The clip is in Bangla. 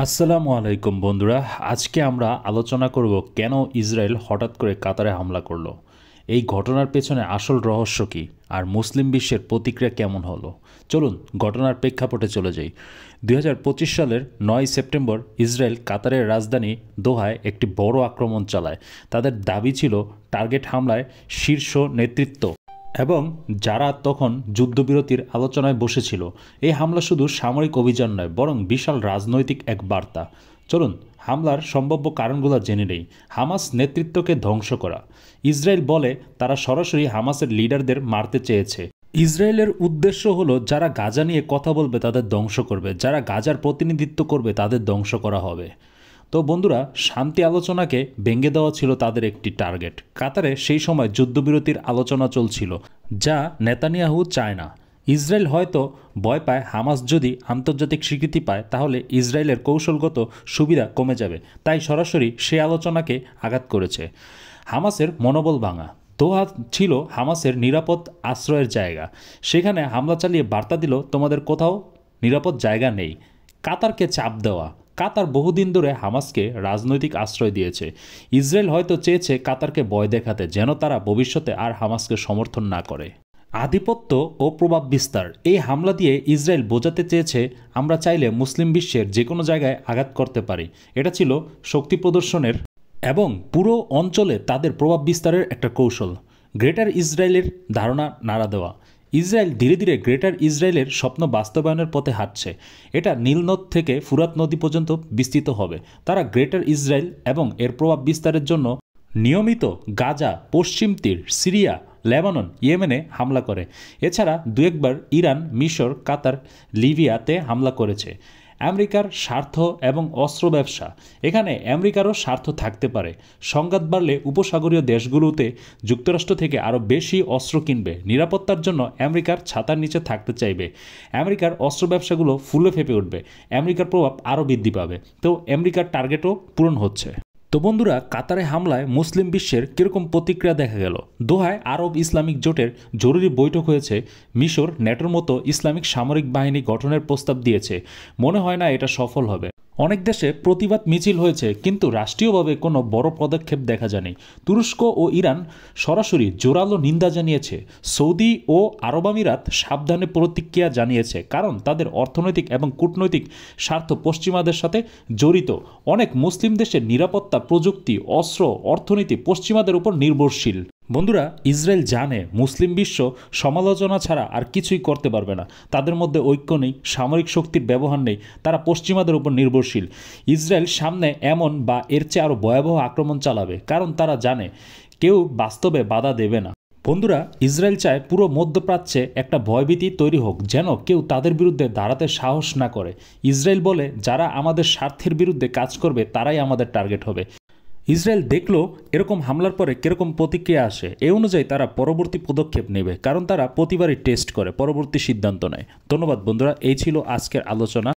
আসসালামু আলাইকুম বন্ধুরা। আজকে আমরা আলোচনা করব কেন ইসরায়েল হঠাৎ করে কাতারে হামলা করলো, এই ঘটনার পেছনে আসল রহস্য কী, আর মুসলিম বিশ্বের প্রতিক্রিয়া কেমন হলো। চলুন ঘটনার প্রেক্ষাপটে চলে যাই। 2025 সালের 9 সেপ্টেম্বর ইসরায়েল কাতারের রাজধানী দোহায় একটি বড় আক্রমণ চালায়। তাদের দাবি ছিল টার্গেট হামলায় শীর্ষ নেতৃত্ব এবং যারা তখন যুদ্ধবিরতির আলোচনায় বসেছিল। এই হামলা শুধু সামরিক অভিযান নয়, বরং বিশাল রাজনৈতিক এক বার্তা। চলুন হামলার সম্ভাব্য কারণগুলো জেনে নেই। হামাস নেতৃত্বকে ধ্বংস করা। ইসরায়েল বলে তারা সরাসরি হামাসের লিডারদের মারতে চেয়েছে। ইসরায়েলের উদ্দেশ্য হলো যারা গাজা নিয়ে কথা বলবে তাদের ধ্বংস করবে, যারা গাজার প্রতিনিধিত্ব করবে তাদের ধ্বংস করা হবে। তো বন্ধুরা, শান্তি আলোচনাকে ভেঙে দেওয়া ছিল তাদের একটি টার্গেট। কাতারে সেই সময় যুদ্ধবিরতির আলোচনা চলছিল, যা নেতানিয়াহু চায় না। ইসরায়েল হয়তো ভয় পায় হামাস যদি আন্তর্জাতিক স্বীকৃতি পায় তাহলে ইসরায়েলের কৌশলগত সুবিধা কমে যাবে, তাই সরাসরি সে আলোচনাকে আঘাত করেছে। হামাসের মনোবল ভাঙা। দোহা ছিল হামাসের নিরাপদ আশ্রয়ের জায়গা। সেখানে হামলা চালিয়ে বার্তা দিল তোমাদের কোথাও নিরাপদ জায়গা নেই। কাতারকে চাপ দেওয়া। কাতার বহুদিন ধরে হামাসকে রাজনৈতিক আশ্রয় দিয়েছে। ইসরায়েল হয়তো চেয়েছে কাতারকে ভয় দেখাতে, যেন তারা ভবিষ্যতে আর হামাসকে সমর্থন না করে। আধিপত্য ও প্রভাব বিস্তার। এই হামলা দিয়ে ইসরায়েল বোঝাতে চেয়েছে আমরা চাইলে মুসলিম বিশ্বের যে কোনো জায়গায় আঘাত করতে পারি। এটা ছিল শক্তি প্রদর্শনের এবং পুরো অঞ্চলে তাদের প্রভাব বিস্তারের একটা কৌশল। গ্রেটার ইসরায়েলের ধারণা নাড়া দেওয়া। ইসরায়েল ধীরে ধীরে গ্রেটার ইসরায়েলের স্বপ্ন বাস্তবায়নের পথে হাঁটছে। এটা নীলনদ থেকে ফুরাত নদী পর্যন্ত বিস্তৃত হবে। তারা গ্রেটার ইসরায়েল এবং এর প্রভাব বিস্তারের জন্য নিয়মিত গাজা, পশ্চিম তীর, সিরিয়া, লেবানন, ইয়েমেনে হামলা করে। এছাড়া দু একবার ইরান, মিশর, কাতার, লিবিয়াতে হামলা করেছে। আমেরিকার স্বার্থ এবং অস্ত্র ব্যবসা। এখানে আমেরিকারও স্বার্থ থাকতে পারে। সংঘাত বাড়লে উপসাগরীয় দেশগুলোতে যুক্তরাষ্ট্র থেকে আরও বেশি অস্ত্র কিনবে। নিরাপত্তার জন্য আমেরিকার ছাতার নিচে থাকতে চাইবে। আমেরিকার অস্ত্র ব্যবসাগুলো ফুলে ফেপে উঠবে। আমেরিকার প্রভাব আরও বৃদ্ধি পাবে। তো আমেরিকার টার্গেটও পূরণ হচ্ছে। তো বন্ধুরা, কাতারে হামলায় মুসলিম বিশ্বের কীরকম প্রতিক্রিয়া দেখা গেল। দোহায় আরব ইসলামিক জোটের জরুরি বৈঠক হয়েছে। মিশর ন্যাটোর মতো ইসলামিক সামরিক বাহিনী গঠনের প্রস্তাব দিয়েছে। মনে হয় না এটা সফল হবে। অনেক দেশে প্রতিবাদ মিছিল হয়েছে, কিন্তু রাষ্ট্রীয়ভাবে কোনো বড় পদক্ষেপ দেখা যায়নি। তুরস্ক ও ইরান সরাসরি জোরালো নিন্দা জানিয়েছে। সৌদি ও আরব আমিরাত সাবধানে প্রতিক্রিয়া জানিয়েছে, কারণ তাদের অর্থনৈতিক এবং কূটনৈতিক স্বার্থ পশ্চিমাদের সাথে জড়িত। অনেক মুসলিম দেশের নিরাপত্তা, প্রযুক্তি, অস্ত্র, অর্থনীতি পশ্চিমাদের উপর নির্ভরশীল। বন্ধুরা, ইসরায়েল জানে মুসলিম বিশ্ব সমালোচনা ছাড়া আর কিছুই করতে পারবে না। তাদের মধ্যে ঐক্য নেই, সামরিক শক্তির ব্যবহার নেই, তারা পশ্চিমাদের উপর নির্ভরশীল। ইসরায়েল সামনে এমন বা এর চেয়ে আরও ভয়াবহ আক্রমণ চালাবে, কারণ তারা জানে কেউ বাস্তবে বাধা দেবে না। বন্ধুরা, ইসরায়েল চায় পুরো মধ্যপ্রাচ্যে একটা ভয়ভীতি তৈরি হোক, যেন কেউ তাদের বিরুদ্ধে দাঁড়াতে সাহস না করে। ইসরায়েল বলে যারা আমাদের স্বার্থের বিরুদ্ধে কাজ করবে তারাই আমাদের টার্গেট হবে। ইসরায়েল দেখলো এরকম হামলার পরে কীরকম প্রতিক্রিয়া আসে, এ অনুযায়ী তারা পরবর্তী পদক্ষেপ নেবে, কারণ তারা প্রতিবারই টেস্ট করে, পরবর্তী সিদ্ধান্ত নেয়। ধন্যবাদ বন্ধুরা, এই ছিল আজকের আলোচনা।